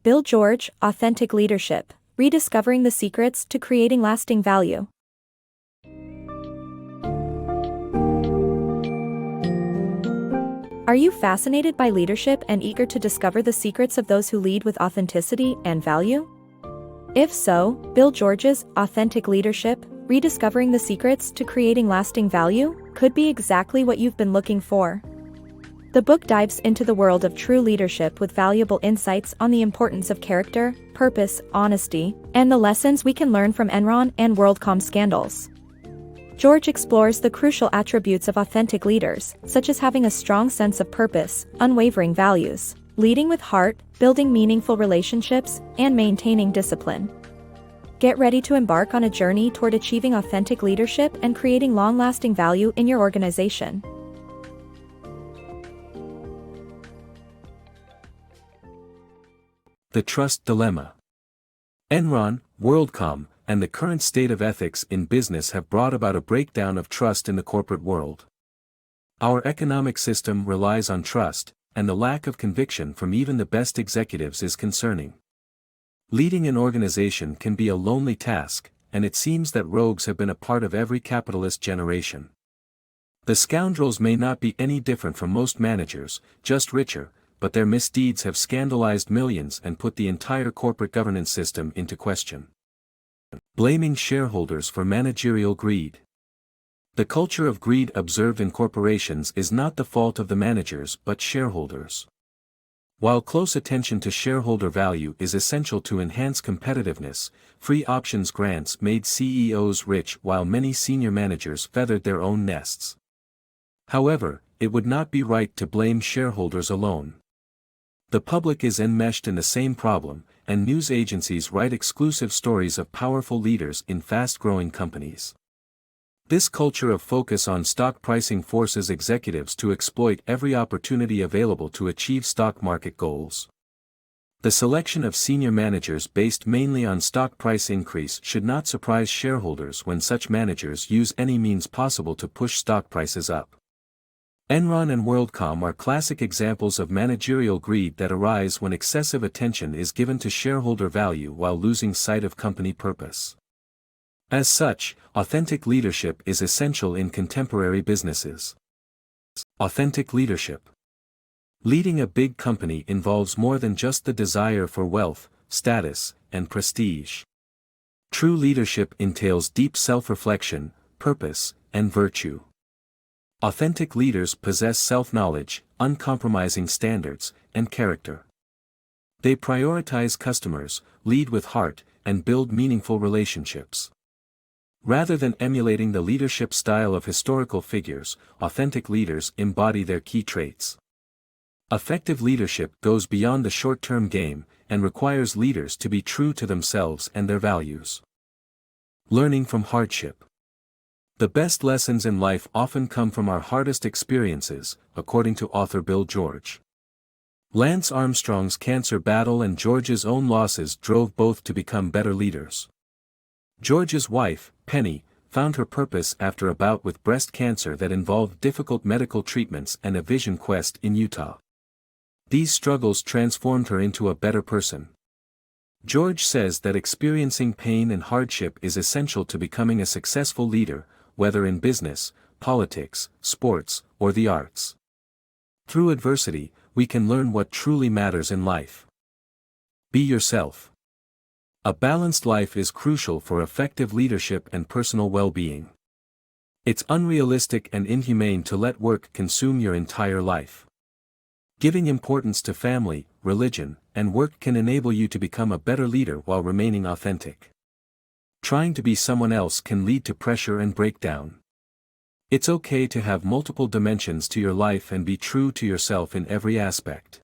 Bill George, Authentic Leadership, Rediscovering the Secrets to Creating Lasting Value. Are you fascinated by leadership and eager to discover the secrets of those who lead with authenticity and value? If so, Bill George's Authentic Leadership, Rediscovering the Secrets to Creating Lasting Value could be exactly what you've been looking for. The book dives into the world of true leadership with valuable insights on the importance of character, purpose, honesty, and the lessons we can learn from Enron and WorldCom scandals. George explores the crucial attributes of authentic leaders, such as having a strong sense of purpose, unwavering values, leading with heart, building meaningful relationships, and maintaining discipline. Get ready to embark on a journey toward achieving authentic leadership and creating long-lasting value in your organization. The Trust Dilemma. Enron, WorldCom, and the current state of ethics in business have brought about a breakdown of trust in the corporate world. Our economic system relies on trust, and the lack of conviction from even the best executives is concerning. Leading an organization can be a lonely task, and it seems that rogues have been a part of every capitalist generation. The scoundrels may not be any different from most managers, just richer, but their misdeeds have scandalized millions and put the entire corporate governance system into question. Blaming shareholders for managerial greed. The culture of greed observed in corporations is not the fault of the managers but shareholders. While close attention to shareholder value is essential to enhance competitiveness, free options grants made CEOs rich while many senior managers feathered their own nests. However, it would not be right to blame shareholders alone. The public is enmeshed in the same problem, and news agencies write exclusive stories of powerful leaders in fast-growing companies. This culture of focus on stock pricing forces executives to exploit every opportunity available to achieve stock market goals. The selection of senior managers based mainly on stock price increase should not surprise shareholders when such managers use any means possible to push stock prices up. Enron and WorldCom are classic examples of managerial greed that arise when excessive attention is given to shareholder value while losing sight of company purpose. As such, authentic leadership is essential in contemporary businesses. Authentic leadership. Leading a big company involves more than just the desire for wealth, status, and prestige. True leadership entails deep self-reflection, purpose, and virtue. Authentic leaders possess self-knowledge, uncompromising standards, and character. They prioritize customers, lead with heart, and build meaningful relationships. Rather than emulating the leadership style of historical figures, authentic leaders embody their key traits. Effective leadership goes beyond the short-term game, and requires leaders to be true to themselves and their values. Learning from hardship. The best lessons in life often come from our hardest experiences, according to author Bill George. Lance Armstrong's cancer battle and George's own losses drove both to become better leaders. George's wife, Penny, found her purpose after a bout with breast cancer that involved difficult medical treatments and a vision quest in Utah. These struggles transformed her into a better person. George says that experiencing pain and hardship is essential to becoming a successful leader, whether in business, politics, sports, or the arts. Through adversity, we can learn what truly matters in life. Be yourself. A balanced life is crucial for effective leadership and personal well-being. It's unrealistic and inhumane to let work consume your entire life. Giving importance to family, religion, and work can enable you to become a better leader while remaining authentic. Trying to be someone else can lead to pressure and breakdown. It's okay to have multiple dimensions to your life and be true to yourself in every aspect.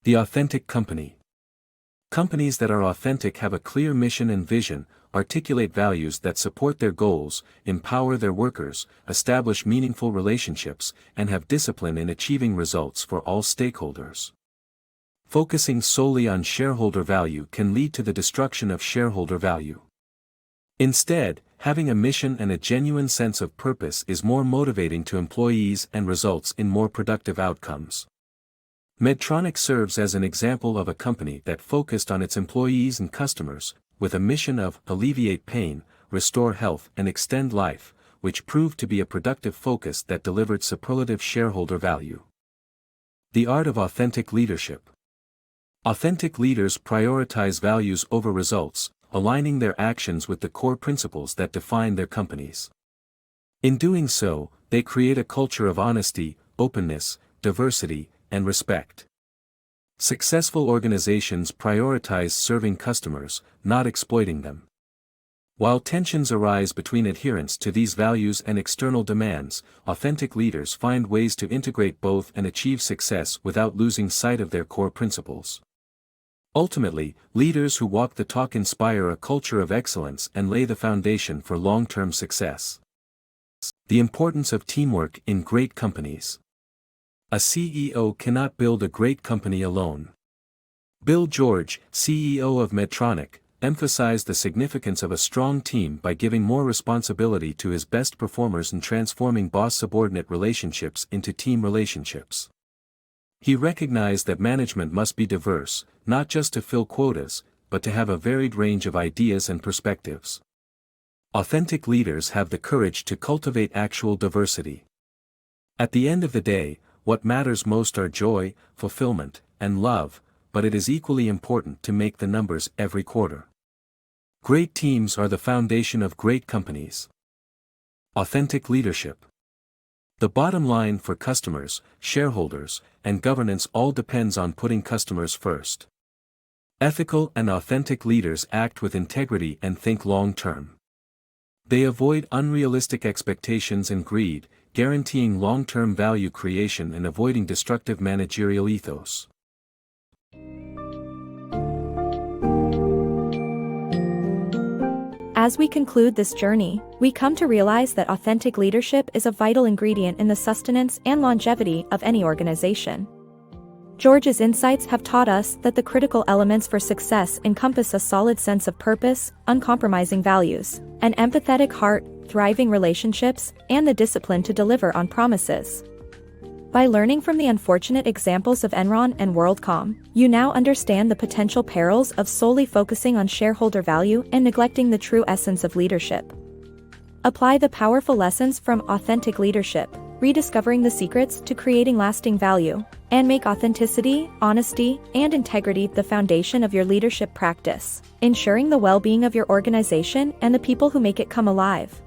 The authentic company. Companies that are authentic have a clear mission and vision, articulate values that support their goals, empower their workers, establish meaningful relationships, and have discipline in achieving results for all stakeholders. Focusing solely on shareholder value can lead to the destruction of shareholder value. Instead, having a mission and a genuine sense of purpose is more motivating to employees and results in more productive outcomes. Medtronic serves as an example of a company that focused on its employees and customers, with a mission of alleviate pain, restore health and extend life, which proved to be a productive focus that delivered superlative shareholder value. The art of authentic leadership. Authentic leaders prioritize values over results, aligning their actions with the core principles that define their companies. In doing so, they create a culture of honesty, openness, diversity, and respect. Successful organizations prioritize serving customers, not exploiting them. While tensions arise between adherence to these values and external demands, authentic leaders find ways to integrate both and achieve success without losing sight of their core principles. Ultimately, leaders who walk the talk inspire a culture of excellence and lay the foundation for long-term success. The importance of teamwork in great companies. A CEO cannot build a great company alone. Bill George, CEO of Medtronic, emphasized the significance of a strong team by giving more responsibility to his best performers and transforming boss-subordinate relationships into team relationships. He recognized that management must be diverse, not just to fill quotas, but to have a varied range of ideas and perspectives. Authentic leaders have the courage to cultivate actual diversity. At the end of the day, what matters most are joy, fulfillment, and love, but it is equally important to make the numbers every quarter. Great teams are the foundation of great companies. Authentic leadership. The bottom line for customers, shareholders, and governance all depends on putting customers first. Ethical and authentic leaders act with integrity and think long-term. They avoid unrealistic expectations and greed, guaranteeing long-term value creation and avoiding destructive managerial ethos. As we conclude this journey, we come to realize that authentic leadership is a vital ingredient in the sustenance and longevity of any organization. George's insights have taught us that the critical elements for success encompass a solid sense of purpose, uncompromising values, an empathetic heart, thriving relationships, and the discipline to deliver on promises. By learning from the unfortunate examples of Enron and WorldCom, you now understand the potential perils of solely focusing on shareholder value and neglecting the true essence of leadership. Apply the powerful lessons from authentic leadership, rediscovering the secrets to creating lasting value, and make authenticity, honesty, and integrity the foundation of your leadership practice, ensuring the well-being of your organization and the people who make it come alive.